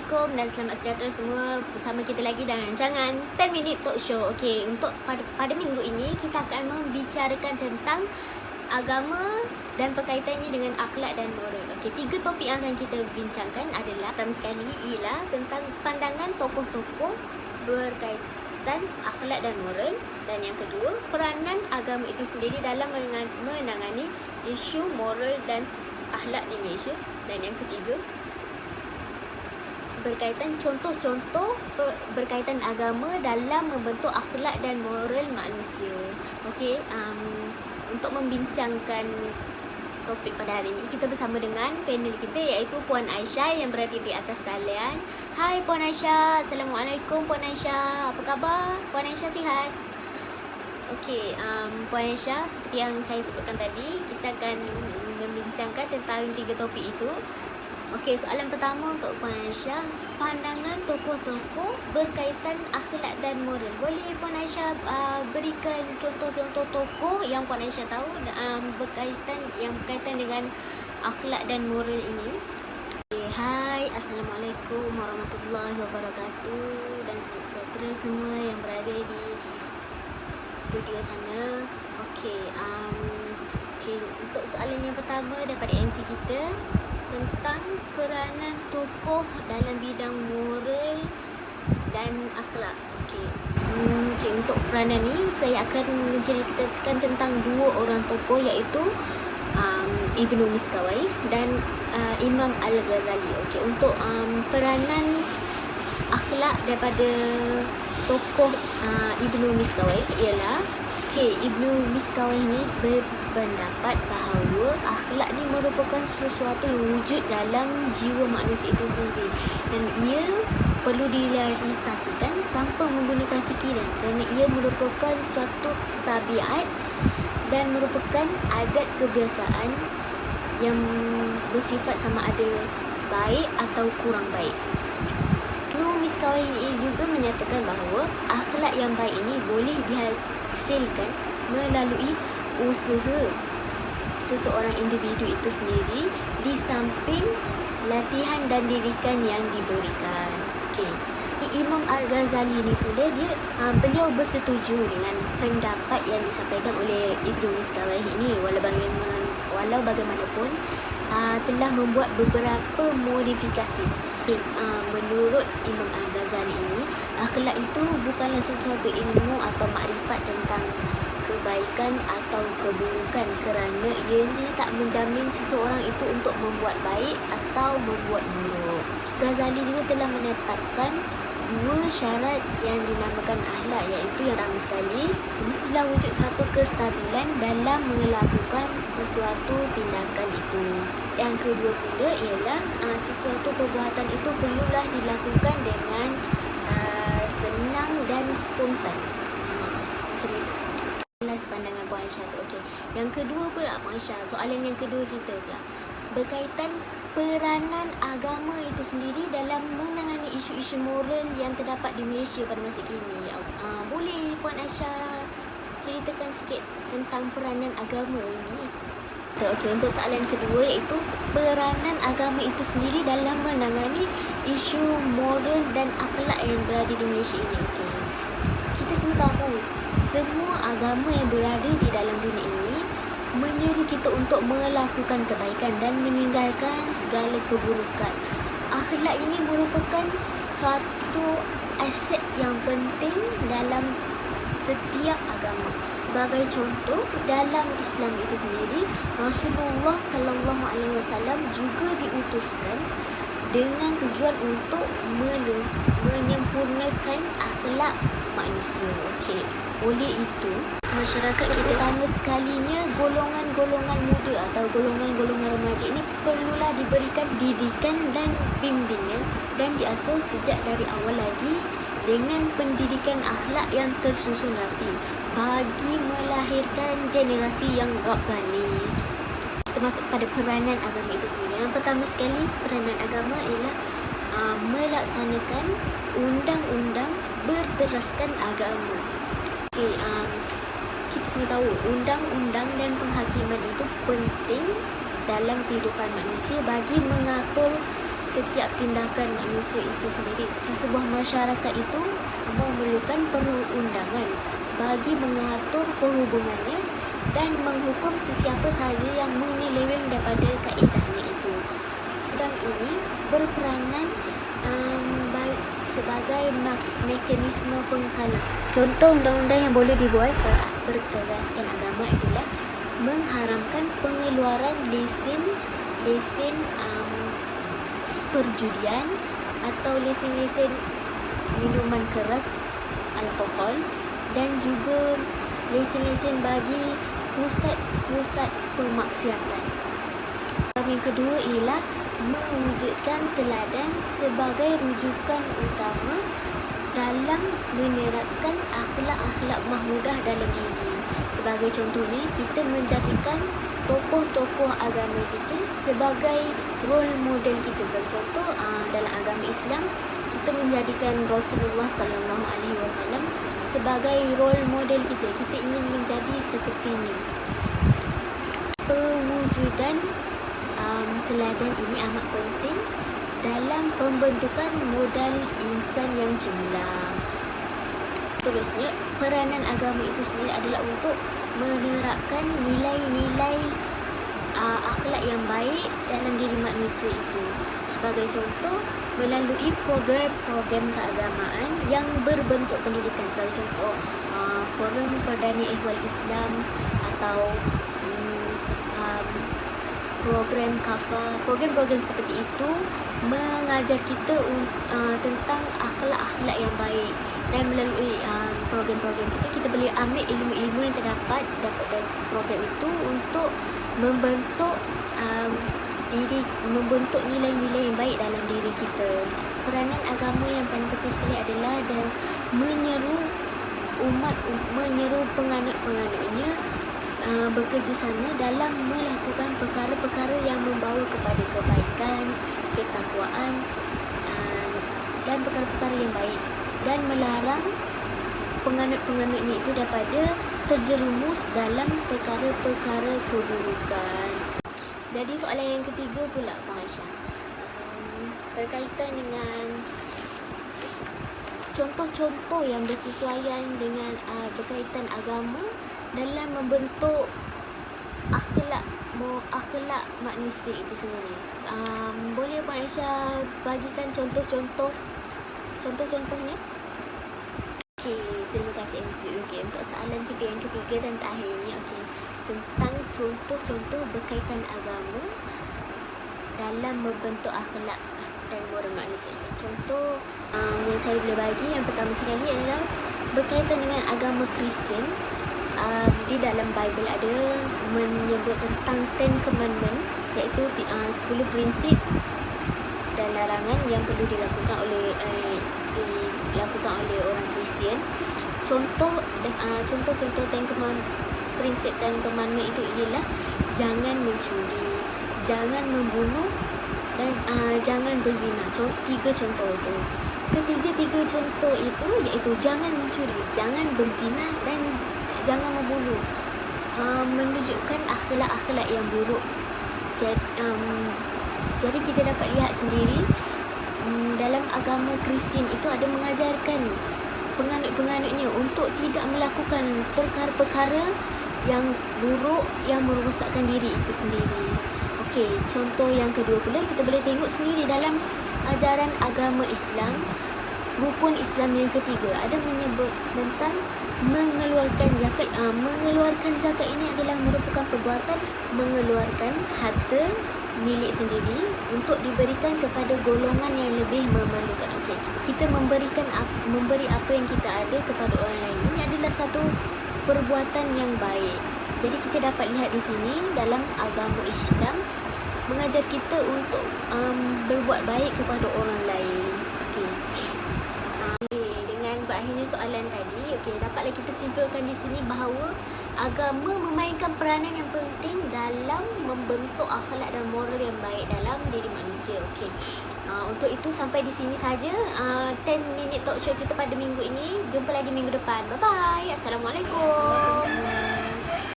Assalamualaikum dan selamat sejahtera semua. Bersama kita lagi dalam rancangan 10 Minute Talk Show. Okey, untuk pada minggu ini kita akan membicarakan tentang agama dan berkaitannya dengan akhlak dan moral. Okey, 3 topik yang akan kita bincangkan adalah pertama sekali ialah tentang pandangan tokoh-tokoh berkaitan akhlak dan moral, dan yang kedua peranan agama itu sendiri dalam menangani isu moral dan akhlak di Malaysia, dan yang ketiga berkaitan contoh-contoh berkaitan agama dalam membentuk akhlak dan moral manusia. Okey, untuk membincangkan topik pada hari ini, kita bersama dengan panel kita iaitu Puan Aisyah yang berada di atas talian. Hai Puan Aisyah, Assalamualaikum Puan Aisyah. Apa khabar? Puan Aisyah sihat? Okey, Puan Aisyah, seperti yang saya sebutkan tadi, kita akan membincangkan tentang 3 topik itu. Okey, soalan pertama untuk Puan Aisyah, pandangan tokoh-tokoh berkaitan akhlak dan moral. Boleh Puan Aisyah berikan contoh-contoh tokoh yang Puan Aisyah tahu berkaitan dengan akhlak dan moral ini? Okay, hai, Assalamualaikum warahmatullahi wabarakatuh dan selamat sejahtera semua yang berada di studio sana. Okey, untuk soalan yang pertama daripada MC kita tentang peranan tokoh dalam bidang moral dan akhlak. Okey, untuk peranan ni saya akan menceritakan tentang 2 orang tokoh iaitu Ibnu Miskawai dan Imam Al-Ghazali. Okey, untuk peranan akhlak daripada tokoh Ibnu Miskawai ialah Ibnu Miskawai ni berpendapat bahawa akhlak ni merupakan sesuatu yang wujud dalam jiwa manusia itu sendiri, dan ia perlu direalisasikan tanpa menggunakan fikiran kerana ia merupakan suatu tabiat dan merupakan adat kebiasaan yang bersifat sama ada baik atau kurang baik. Ibnu Miskawai ini juga menyatakan bahawa akhlak yang baik ini boleh dihasilkan melalui usaha seseorang individu itu sendiri di samping latihan dan didikan yang diberikan. Okey, Imam Al-Ghazali ni pula beliau bersetuju dengan pendapat yang disampaikan oleh Ibnu Miskawai ini, walau bagaimanapun telah membuat beberapa modifikasi. Menurut Imam Al-Ghazali ini, akhlak itu bukanlah sesuatu ilmu atau makrifat tentang kebaikan atau keburukan, kerana ianya tak menjamin seseorang itu untuk membuat baik atau membuat buruk. Ghazali juga telah menetapkan 2 syarat yang dinamakan akhlak, iaitu yang pertama sekali, mestilah wujud satu kestabilan dalam melakukan sesuatu tindakan itu. Yang kedua pula ialah sesuatu perbuatan itu perlulah dilakukan dengan senang dan spontan. Macam itu. Pandangan Puan Aisyah tu. Okey. Yang kedua pula Puan Aisyah, soalan yang kedua kita pula berkaitan peranan agama itu sendiri dalam menangani isu-isu moral yang terdapat di Malaysia pada masa kini. Boleh Puan Aisyah ceritakan sikit tentang peranan agama ini? Okey, untuk soalan kedua iaitu peranan agama itu sendiri dalam menangani isu moral dan akhlak yang berada di Malaysia ini. Okey, kita semua tahu semua agama yang berada di dalam dunia ini menyeru kita untuk melakukan kebaikan dan meninggalkan segala keburukan. Akhlak ini merupakan suatu aset yang penting dalam setiap agama. Sebagai contoh, dalam Islam itu sendiri, Rasulullah sallallahu alaihi wasallam juga diutuskan dengan tujuan untuk menyempurnakan akhlak manusia. Okey, oleh itu masyarakat kita, pertama sekalinya golongan-golongan muda atau golongan-golongan remaja ini perlulah diberikan didikan dan bimbingan dan diasuh sejak dari awal lagi dengan pendidikan akhlak yang tersusun rapi bagi melahirkan generasi yang rabbani. Termasuk pada peranan agama itu sendiri. Yang pertama sekali, peranan agama ialah melaksanakan undang-undang berteraskan agama. Okey, kita semua tahu undang-undang dan penghakiman itu penting dalam kehidupan manusia bagi mengatur setiap tindakan manusia itu sendiri. Sebuah masyarakat itu memerlukan perundangan bagi mengatur perhubungannya dan menghukum sesiapa sahaja yang menyeleweng daripada kaedahnya itu. Undang ini berperanan sebagai mekanisme penghalang. Contoh undang-undang yang boleh dibuat berteraskan agama adalah mengharamkan pengeluaran lesen perjudian atau lesen minuman keras, alkohol, dan juga lesen bagi pusat-pusat pemaksiatan. Yang kedua ialah mewujudkan teladan sebagai rujukan utama dalam menerapkan akhlak-akhlak mahmudah dalam diri. Sebagai contohnya, kita menjadikan tokoh-tokoh agama kita sebagai role model kita. Sebagai contoh, dalam agama Islam, kita menjadikan Rasulullah SAW sebagai role model kita. Kita ingin menjadi sepertinya. Pewujudan teladan ini amat penting dalam pembentukan modal insan yang cemerlang. Terusnya, peranan agama itu sendiri adalah untuk menerapkan nilai-nilai akhlak yang baik dalam diri manusia itu. Sebagai contoh, melalui program-program keagamaan yang berbentuk pendidikan. Sebagai contoh, Forum Perdana Ehwal Islam atau program KAFA. Program-program seperti itu mengajar kita tentang akhlak-akhlak yang baik, dan melalui program-program kita boleh ambil ilmu-ilmu yang terdapat dari program itu untuk membentuk membentuk nilai-nilai yang baik dalam diri kita. Peranan agama yang paling penting sekali adalah menyeru penganut-penganutnya bekerjasama dalam melakukan perkara-perkara yang membawa kepada kebaikan, ketakwaan, dan perkara-perkara yang baik, dan melarang penganut-penganutnya itu daripada terjerumus dalam perkara-perkara keburukan. Jadi soalan yang ketiga pula, Puan Aisyah, berkaitan dengan contoh-contoh yang bersesuaian dengan berkaitan agama dalam membentuk akhlak manusia itu sendiri. Boleh Puan Aisyah bagikan contohnya? Okey, terima kasih MC. Okey, untuk soalan kita yang ketiga dan terakhir ni, okey, tentang contoh-contoh berkaitan agama dalam membentuk akhlak dan moral manusia. Contoh yang saya boleh bagi, yang pertama sekali adalah berkaitan dengan agama Kristian. Di dalam Bible ada menyebut tentang 10 Commandment, iaitu 10 prinsip dan larangan yang perlu dilakukan oleh orang Kristian. Contoh-contoh prinsip dan commandment itu ialah jangan mencuri, jangan membunuh, dan jangan berzina. 3 contoh itu. Ketiga-tiga contoh itu iaitu jangan mencuri, jangan berzina, dan jangan membunuh, menunjukkan akhlak-akhlak yang buruk. Jadi kita dapat lihat sendiri, dalam agama Kristian itu ada mengajarkan penganut-penganutnya untuk tidak melakukan perkara-perkara yang buruk yang merosakkan diri itu sendiri. Okey, contoh yang kedua pula kita boleh tengok sendiri dalam ajaran agama Islam. Rukun Islam yang ketiga ada menyebut tentang mengeluarkan zakat. Mengeluarkan zakat ini adalah merupakan perbuatan mengeluarkan harta milik sendiri untuk diberikan kepada golongan yang lebih memerlukan. Okey, kita memberi apa yang kita ada kepada orang lain. Ini adalah satu perbuatan yang baik. Jadi kita dapat lihat di sini dalam agama Islam mengajar kita untuk berbuat baik kepada orang lain. Okey. Dengan berakhirnya soalan tadi, okey, dapatlah kita simpulkan di sini bahawa agama memainkan peranan yang penting dalam membentuk akhlak dan moral yang baik dalam diri manusia. Okey. Untuk itu sampai di sini saja 10 minute talk show kita pada minggu ini. Jumpa lagi minggu depan. Bye bye. Assalamualaikum.